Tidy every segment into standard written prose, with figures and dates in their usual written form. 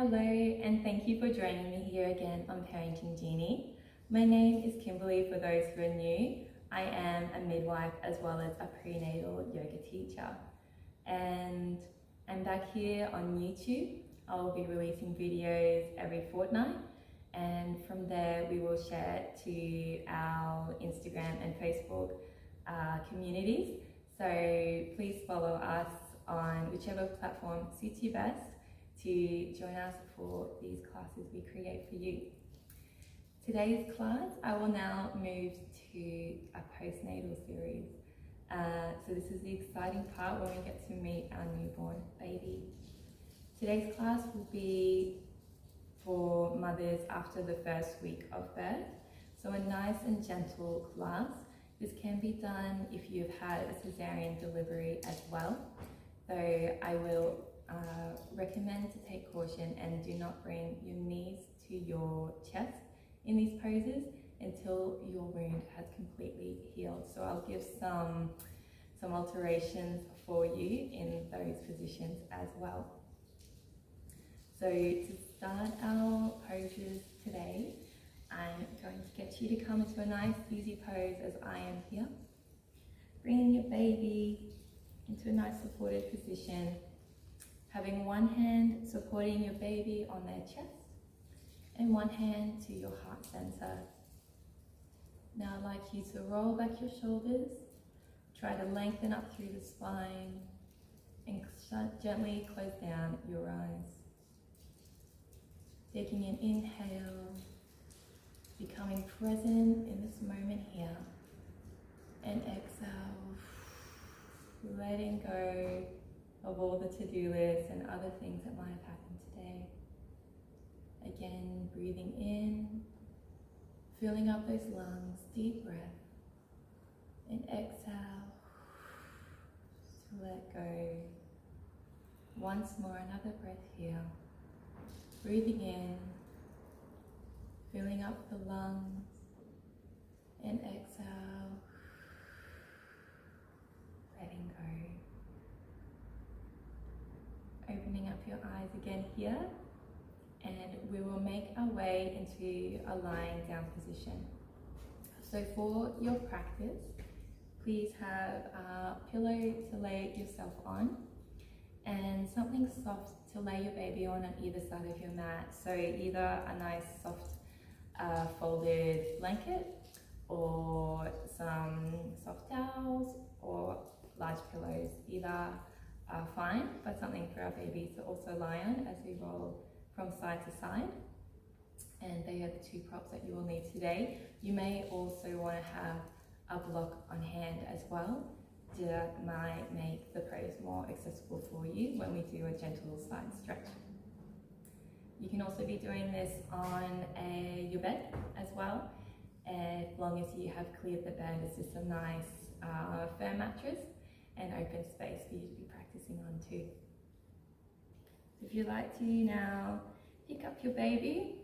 Hello, and thank you for joining me here again on Parenting Genie. My name is Kimberley for those who are new. I am a midwife as well as a prenatal yoga teacher. And I'm back here on YouTube. I will be releasing videos every fortnight, and from there we will share it to our Instagram and Facebook communities. So please follow us on whichever platform suits you best to join us for these classes we create for you. Today's class, I will now move to a postnatal series. So this is the exciting part when we get to meet our newborn baby. Today's class will be for mothers after the first week of birth. So a nice and gentle class. This can be done if you've had a cesarean delivery as well. So I will recommend to take caution and do not bring your knees to your chest in these poses until your wound has completely healed. So I'll give some alterations for you in those positions as well. So to start our poses today, I'm going to get you to come into a nice easy pose as I am here. Bringing your baby into a nice supported position, having one hand supporting your baby on their chest and one hand to your heart center. Now I'd like you to roll back your shoulders, try to lengthen up through the spine, and gently close down your eyes. Taking an inhale, becoming present in this moment here, and exhale, letting go of all the to-do lists and other things that might have happened today. Again, breathing in, filling up those lungs, deep breath, and exhale to let go. Once more, another breath here. Breathing in, filling up the lungs, and exhale, letting go. Opening up your eyes again here, and we will make our way into a lying down position. So for your practice, please have a pillow to lay yourself on and something soft to lay your baby on either side of your mat. So either a nice soft folded blanket or some soft towels or large pillows. Either are fine, but something for our baby to also lie on as we roll from side to side. And they are the two props that you will need today. You may also want to have a block on hand as well. That might make the pose more accessible for you when we do a gentle side stretch. You can also be doing this on your bed as well, as long as you have cleared the bed. It's just a nice firm mattress and open space for you to be practicing on too. So if you'd like to now pick up your baby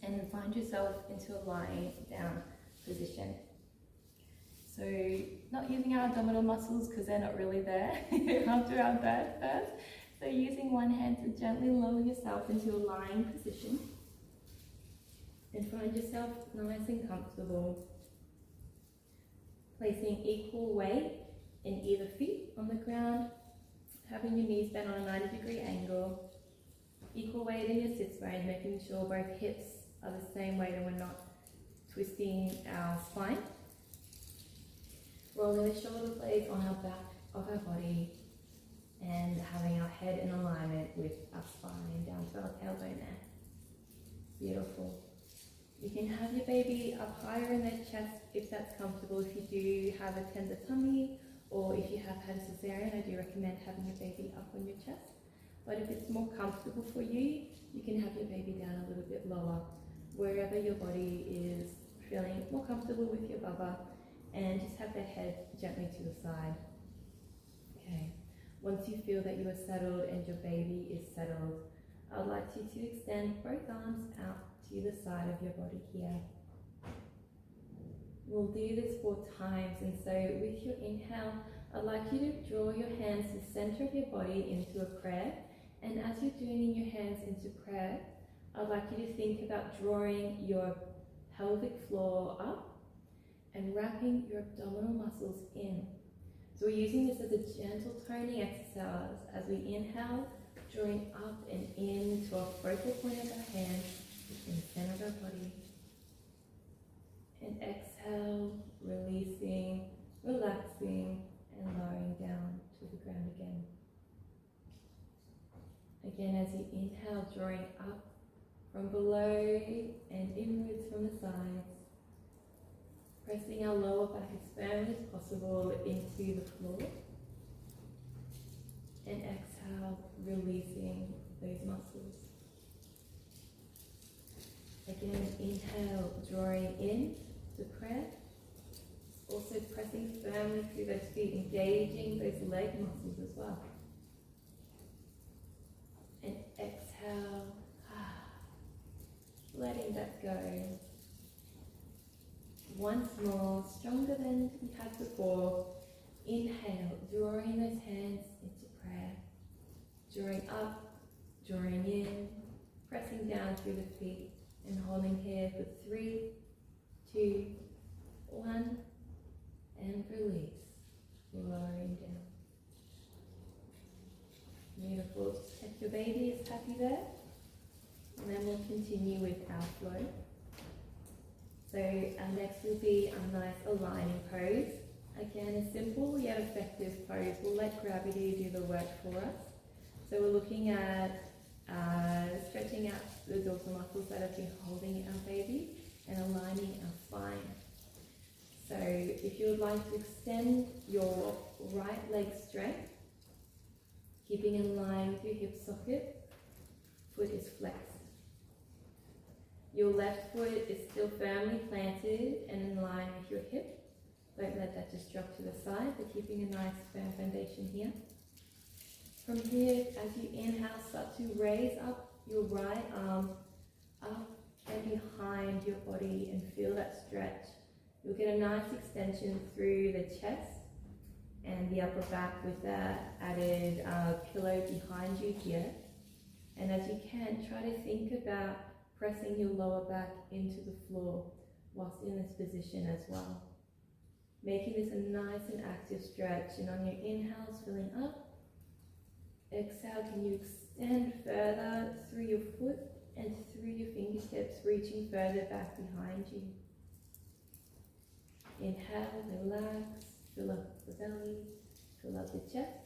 and find yourself into a lying down position. So not using our abdominal muscles because they're not really there after our birth first. So using one hand to gently lower yourself into a lying position and find yourself nice and comfortable. Placing equal weight in either feet on the ground, having your knees bent on a 90-degree angle, equal weight in your sits bones, making sure both hips are the same weight and we're not twisting our spine. Rolling the shoulder blades on our back of our body and having our head in alignment with our spine down to our tailbone there. Beautiful. You can have your baby up higher in their chest if that's comfortable. If you do have a tender tummy or if you have had a cesarean, I do recommend having your baby up on your chest. But if it's more comfortable for you, you can have your baby down a little bit lower, wherever your body is feeling more comfortable with your bubba, and just have their head gently to the side. Okay. Once you feel that you are settled and your baby is settled, I'd like you to extend both arms out to the side of your body here. We'll do this 4 times, and so with your inhale, I'd like you to draw your hands to the center of your body into a prayer, And as you're joining your hands into prayer, I'd like you to think about drawing your pelvic floor up and wrapping your abdominal muscles in. So we're using this as a gentle toning exercise as we inhale, drawing up and in to our focal point of our hands in the center of our body. And exhale, releasing, relaxing, and lowering down to the ground again. Again, as you inhale, drawing up from below and inwards from the sides, pressing our lower back as firmly as possible into the floor. And exhale, releasing those muscles. Again, inhale, drawing in to prayer. Also pressing firmly through those feet, engaging those leg muscles as well. And exhale, letting that go. Once more, stronger than we had before. Inhale, drawing those hands into prayer. Drawing up, drawing in, pressing down through the feet, and holding here for 3, 2, 1, and release. Lowering down. Beautiful. Just check your baby is happy there. And then we'll continue with our flow. So our next will be a nice aligning pose. Again, a simple yet effective pose. We'll let gravity do the work for us. So we're looking at stretching out the dorsal muscles that have been holding our baby and aligning our spine. So if you would like to extend your right leg straight, keeping in line with your hip socket, foot is flexed. Your left foot is still firmly planted and in line with your hip. Don't let that just drop to the side, but keeping a nice firm foundation here. From here, as you inhale, start to raise up your right arm up and behind your body and feel that stretch. You'll get a nice extension through the chest and the upper back with that added pillow behind you here. And as you can, try to think about pressing your lower back into the floor whilst in this position as well. Making this a nice and active stretch, and on your inhales, filling up. Exhale, can you extend further through your foot and through your fingertips, reaching further back behind you. Inhale, relax, fill up the belly, fill up the chest.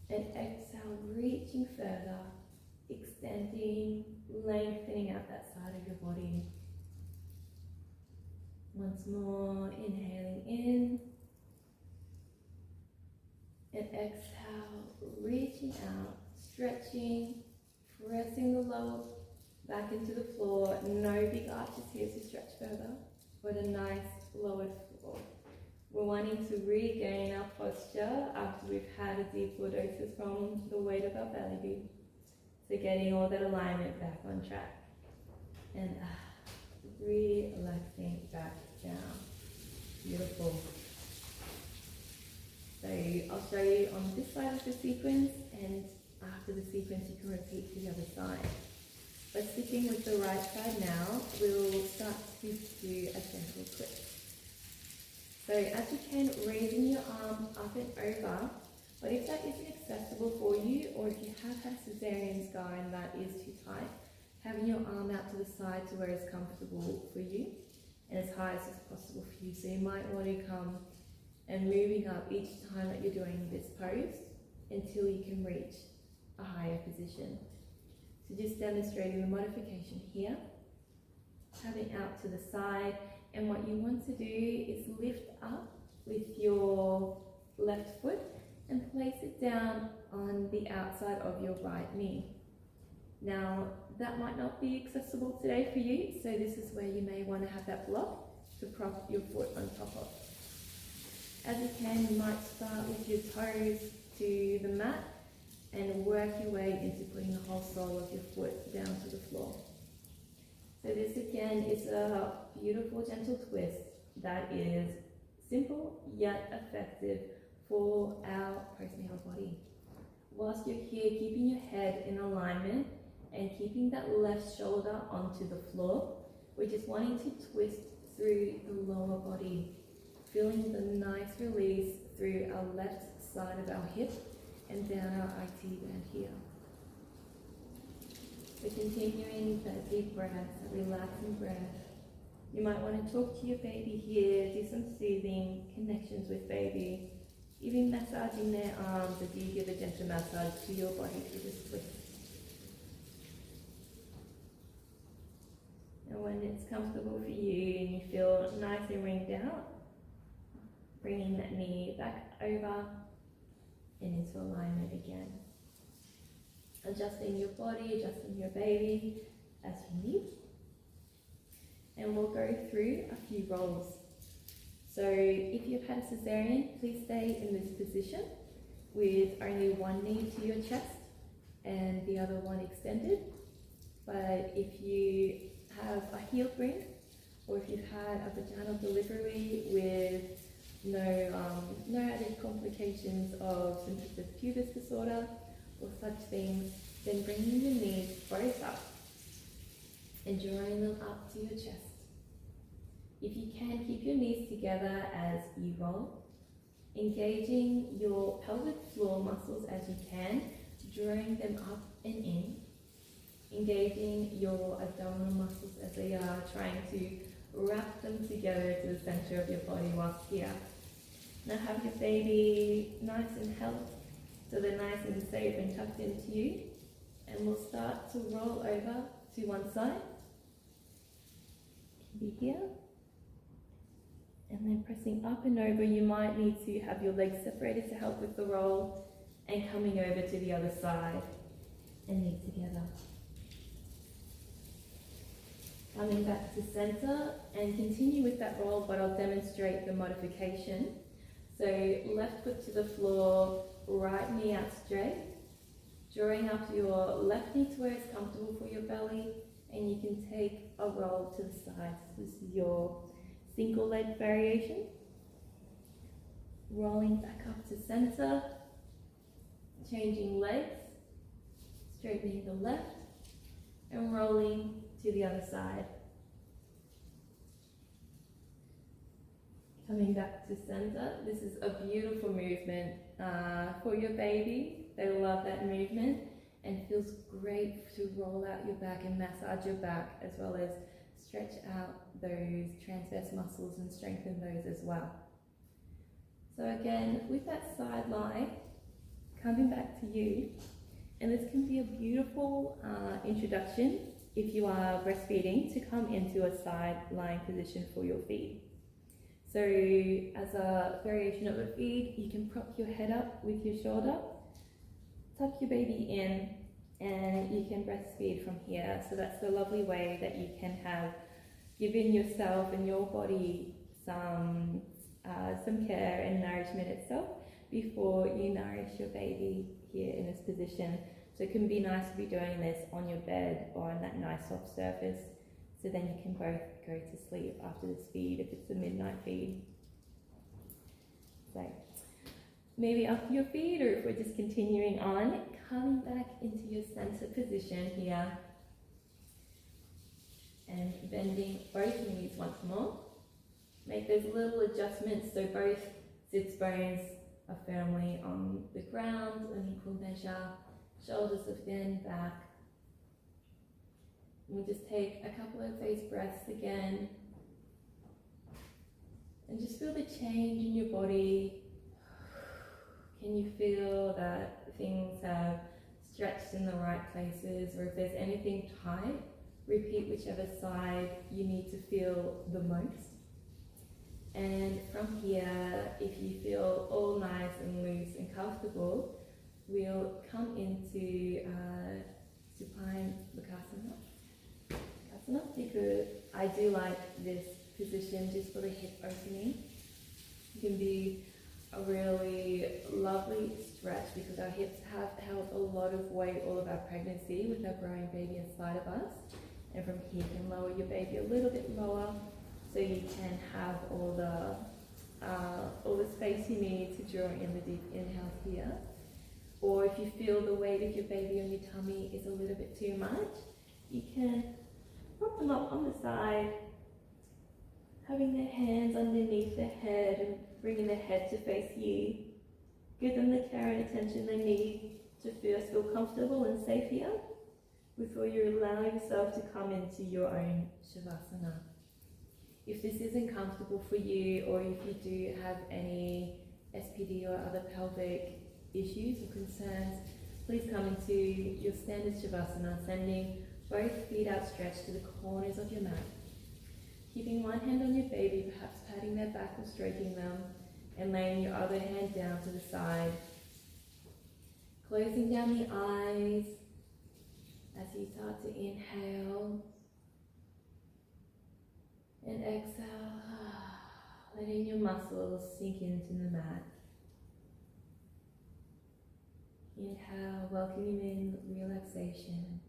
And exhale, reaching further, extending, lengthening out that side of your body. Once more, inhaling in. And exhale, reaching out, stretching, pressing the lower back into the floor. No big arches here to stretch further, but a nice lowered floor. We're wanting to regain our posture after we've had a deep lordosis from the weight of our belly beat. So getting all that alignment back on track. And relaxing back down. Beautiful. So I'll show you on this side of the sequence, and after the sequence you can repeat to the other side. But sticking with the right side now, we'll start to do a gentle twist. So as you can, raising your arms up and over, but if that isn't accessible for you, or if you have had cesarean scar and that is too tight, having your arm out to the side to where it's comfortable for you and as high as it's possible for you. So you might want to come and moving up each time that you're doing this pose until you can reach a higher position. So just demonstrating the modification here, having out to the side, and what you want to do is lift up with your left foot and place it down on the outside of your right knee. Now that might not be accessible today for you, so this is where you may want to have that block to prop your foot on top of. As you can, you might start with your toes to the mat and work your way into putting the whole sole of your foot down to the floor. So this again is a beautiful gentle twist that is simple yet effective for our postnatal body. whilst you're here, keeping your head in alignment and keeping that left shoulder onto the floor. We're just wanting to twist through the lower body, feeling the nice release through our left side of our hip and down our IT band here. So continuing that deep breath, that relaxing breath. You might want to talk to your baby here, do some soothing connections with baby, even massaging their arms as you give a gentle massage to your body through this twist. And when it's comfortable for you and you feel nice and ringed out, bringing that knee back over and into alignment again. Adjusting your body, adjusting your baby as you need. And we'll go through a few rolls. So if you've had a cesarean, please stay in this position with only one knee to your chest and the other one extended. But if you have a heel bring, or if you've had a vaginal delivery with no added complications of symptoms of pubis disorder or such things, then bringing your knees both up and drawing them up to your chest. If you can, keep your knees together as you roll, engaging your pelvic floor muscles as you can, drawing them up and in, engaging your abdominal muscles as they are, trying to wrap them together to the center of your body whilst here. Now have your baby nice and held, so they're nice and safe and tucked into you. And we'll start to roll over to one side. Be here. And then pressing up and over, you might need to have your legs separated to help with the roll, and coming over to the other side and knee together. Coming back to center and continue with that roll, but I'll demonstrate the modification. So left foot to the floor, right knee out straight, drawing up your left knee to where it's comfortable for your belly, and you can take a roll to the side. So this is your single leg variation. Rolling back up to center, changing legs, straightening the left, and rolling to the other side. Coming back to center. This is a beautiful movement for your baby. They love that movement, and it feels great to roll out your back and massage your back, as well as stretch out those transverse muscles and strengthen those as well. So again, with that side lie, coming back to you, and this can be a beautiful introduction if you are breastfeeding, to come into a side lying position for your feed. So as a variation of a feed, you can prop your head up with your shoulder, tuck your baby in, and you can breastfeed from here. So that's the lovely way that you can have given yourself and your body some care and nourishment itself before you nourish your baby here in this position. So it can be nice to be doing this on your bed or on that nice soft surface, so then you can both go to sleep after this feed if it's a midnight feed. So maybe after your feed, or if we're just continuing on, coming back into your center position here and bending both knees once more. Make those little adjustments so both sits bones are firmly on the ground, an equal measure. Shoulders have bent back. We'll just take a couple of those breaths again. And just feel the change in your body. Can you feel that things have stretched in the right places, or if there's anything tight, repeat whichever side you need to feel the most. And from here, if you feel all nice and loose and comfortable, we'll come into supine Bakasana, because I do like this position just for the hip opening. It can be a really lovely stretch because our hips have held a lot of weight all of our pregnancy with our growing baby inside of us. And from here, you can lower your baby a little bit lower, so you can have all the space you need to draw in the deep inhale here. or if you feel the weight of your baby on your tummy is a little bit too much, you can prop them up on the side, having their hands underneath their head and bringing their head to face you. Give them the care and attention they need to first feel comfortable and safe here before you allow yourself to come into your own Shavasana. If this isn't comfortable for you, or if you do have any SPD or other pelvic issues or concerns, please come into your standard Shavasana, sending both feet outstretched to the corners of your mat. Keeping one hand on your baby, perhaps patting their back or stroking them, and laying your other hand down to the side. Closing down the eyes as you start to inhale and exhale, letting your muscles sink into the mat. Inhale, welcoming in relaxation.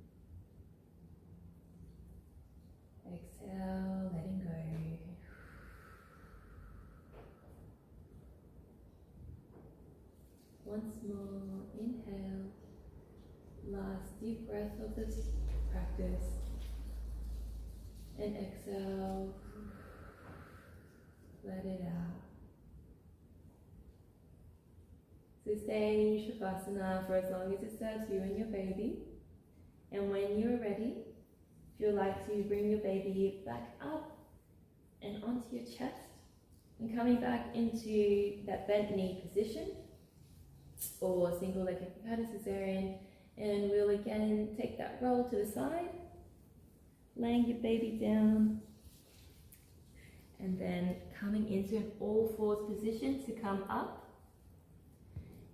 Exhale, letting go. Once more, inhale. Last deep breath of this practice. And exhale. Let it out. So stay in your Shavasana for as long as it serves you and your baby. And when you're ready, if you'd like to bring your baby back up and onto your chest, and coming back into that bent knee position, or single leg if you've had a cesarean, and we'll again take that roll to the side, laying your baby down, and then coming into an all fours position to come up.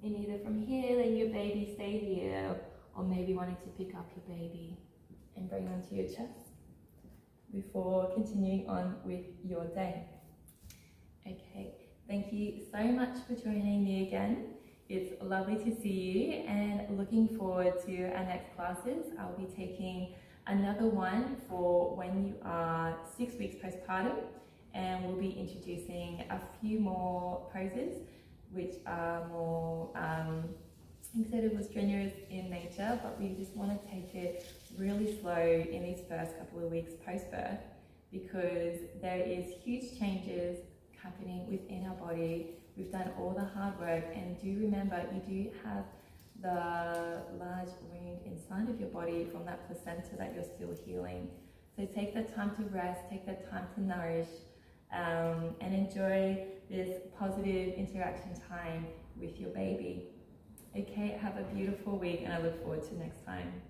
And either from here, letting your baby stay here, or maybe wanting to pick up your baby and bring onto your chest before continuing on with your day. Okay, thank you so much for joining me again. It's lovely to see you, and looking forward to our next classes. I'll be taking another one for when you are 6 weeks postpartum, and we'll be introducing a few more poses which are more, I said it was strenuous in nature, but we just want to take it really slow in these first couple of weeks post-birth, because there is huge changes happening within our body. We've done all the hard work, and do remember, you do have the large wound inside of your body from that placenta that you're still healing. So take that time to rest, take that time to nourish, and enjoy this positive interaction time with your baby. Okay, have a beautiful week, and I look forward to next time.